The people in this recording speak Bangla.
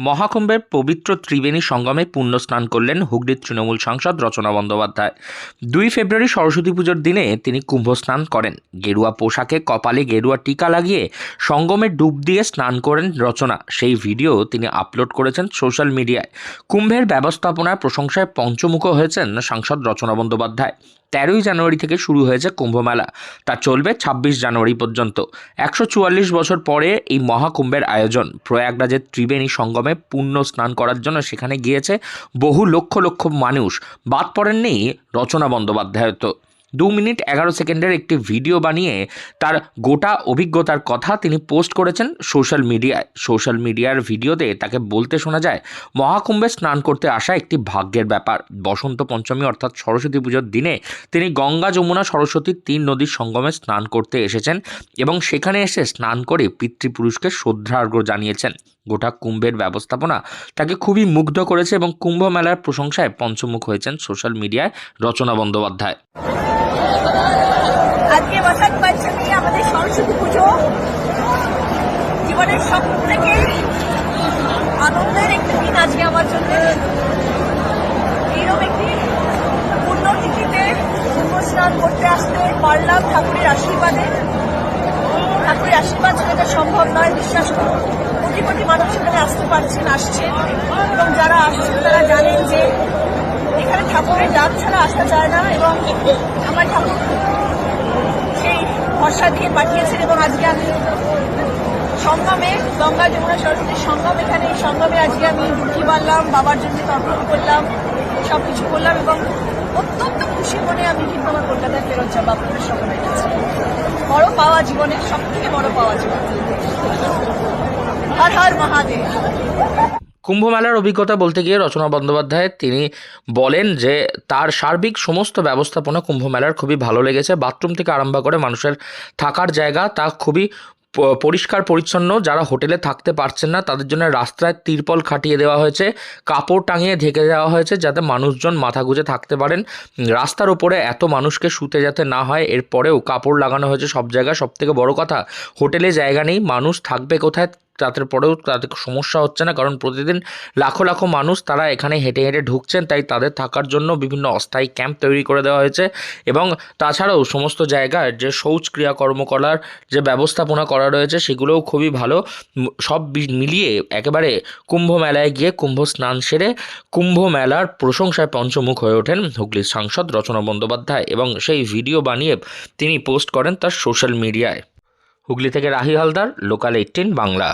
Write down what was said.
মহাকুম্ভের পবিত্র ত্রিবেণী সঙ্গমে পুণ্য স্নান করলেন হুগলির তৃণমূল সাংসদ রচনা বন্দ্যোপাধ্যায়। 2 ফেব্রুয়ারি সরস্বতী পুজোর দিনে তিনি কুম্ভ স্নান করেন। গেরুয়া পোশাকে কপালে গেরুয়া টিকা লাগিয়ে সঙ্গমে ডুব দিয়ে স্নান করেন রচনা। সেই ভিডিও তিনি আপলোড করেছেন সোশ্যাল মিডিয়ায়। কুম্ভের ব্যবস্থাপনার প্রশংসায় পঞ্চমুখ হয়েছেন সাংসদ রচনা বন্দ্যোপাধ্যায়। 13ই জানুয়ারি থেকে শুরু হয়েছে কুম্ভমেলা, তা চলবে 26 জানুয়ারি পর্যন্ত। 144 বছর পরে এই মহাকুম্ভের আয়োজন। প্রয়াগরাজের ত্রিবেণী সঙ্গমে পুণ্য স্নান করার জন্য সেখানে গিয়েছে বহু লক্ষ লক্ষ মানুষ। বাদ পড়েননি রচনা বন্দ্যোপাধ্যায়। তো 2 মিনিট 11 সেকেন্ডের একটি ভিডিও বানিয়ে তার গোটা অভিজ্ঞতার কথা তিনি পোস্ট করেছেন সোশ্যাল মিডিয়ায়। সোশ্যাল মিডিয়ার ভিডিওতে তাকে বলতে শোনা যায়, মহাকুম্ভে স্নান করতে আসা একটি ভাগ্যের ব্যাপার। বসন্ত পঞ্চমী অর্থাৎ সরস্বতী পুজোর দিনে তিনি গঙ্গা, যমুনা, সরস্বতী 3 নদীর সঙ্গমে স্নান করতে এসেছেন এবং সেখানে এসে স্নান করে পিতৃপুরুষকে শ্রদ্ধার্ঘ্য জানিয়েছেন। গোটা কুম্ভের ব্যবস্থাপনা তাকে খুবই মুগ্ধ করেছে এবং কুম্ভ মেলার প্রশংসায় পঞ্চমুখ হয়েছেন সোশ্যাল মিডিয়ায় রচনা বন্দ্যোপাধ্যায়। আজকে বসন্ত পঞ্চমী, আমাদের সরস্বতী পুজো জীবনের সব থেকে আনন্দের একটি দিন আজকে আমার জন্য। এইরকম একটি পুণ্যতিথিতে কুম্ভ স্নান করতে আসতে পারলাম ঠাকুরের আশীর্বাদে। ঠাকুরের আশীর্বাদ ছাড়া সম্ভব নয়, বিশ্বাস করুন। কোটি কোটি মানুষ এখানে আসতে পারছেন, আসছেন, এবং যারা আসছেন তারা জানেন যে এখানে ঠাকুরের ডাক ছাড়া আসা যায় না, এবং আমার ঠাকুর সেই ভরসা দিয়ে পাঠিয়েছেন। এবং আজকে আমি সঙ্গমে, গঙ্গা, যমুনা, সরস্বতীর সঙ্গম, এখানে এই সঙ্গমে আজকে আমি ডুবকি মারলাম, বাবার জন্য তর্পণ করলাম, সব কিছু করলাম এবং অত্যন্ত খুশি মনে আমি কিন্তু আমার কলকাতায় ফেরত যাবো আপনাদের সকলের কাছে। বড় পাওয়া জীবনের সব থেকে বড় পাওয়া জীবন। হর হর মহাদেব। কুম্ভ মেলার অভিজ্ঞতা বলতে গিয়ে রচনা বন্দ্যোপাধ্যায় তিনি বলেন যে তার সার্বিক সমস্ত ব্যবস্থাপনা কুম্ভ মেলার খুবই ভালো লেগেছে। বাথরুম থেকে আরম্ভ করে মানুষের থাকার জায়গা তা খুবই পরিষ্কার পরিচ্ছন্ন। যারা হোটেলে থাকতে পারছেন না তাদের জন্য রাস্তায় তিরপল খাটিয়ে দেওয়া হয়েছে, কাপড় টাঙিয়ে ঢেকে দেওয়া হয়েছে যাতে মানুষজন মাথা গুঁজে থাকতে পারেন। রাস্তার ওপরে এত মানুষকে শুতে যাতে না হয় এরপরেও কাপড় লাগানো হয়েছে সব জায়গায়। সবথেকে বড় কথা, হোটেলে জায়গা নেই, মানুষ থাকবে কোথায় তাদের পরেও তাদের সমস্যা হচ্ছে না, কারণ প্রতিদিন লাখো লাখো মানুষ তারা এখানে হেঁটে হেঁটে ঢুকছেন, তাই তাদের থাকার জন্য বিভিন্ন অস্থায়ী ক্যাম্প তৈরি করে দেওয়া হয়েছে। এবং তাছাড়াও সমস্ত জায়গায় যে শৌচ ক্রিয়াকর্ম করার যে ব্যবস্থাপনা করা রয়েছে সেগুলোও খুবই ভালো। সব মিলিয়ে একেবারে কুম্ভ মেলায় গিয়ে কুম্ভ স্নান সেরে কুম্ভ মেলার প্রশংসায় পঞ্চমুখ হয়ে ওঠেন হুগলির সাংসদ রচনা বন্দ্যোপাধ্যায় এবং সেই ভিডিও বানিয়ে তিনি পোস্ট করেন তার সোশ্যাল মিডিয়ায়। হুগলি থেকে রাহি হালদার, লোকাল 18 বাংলা।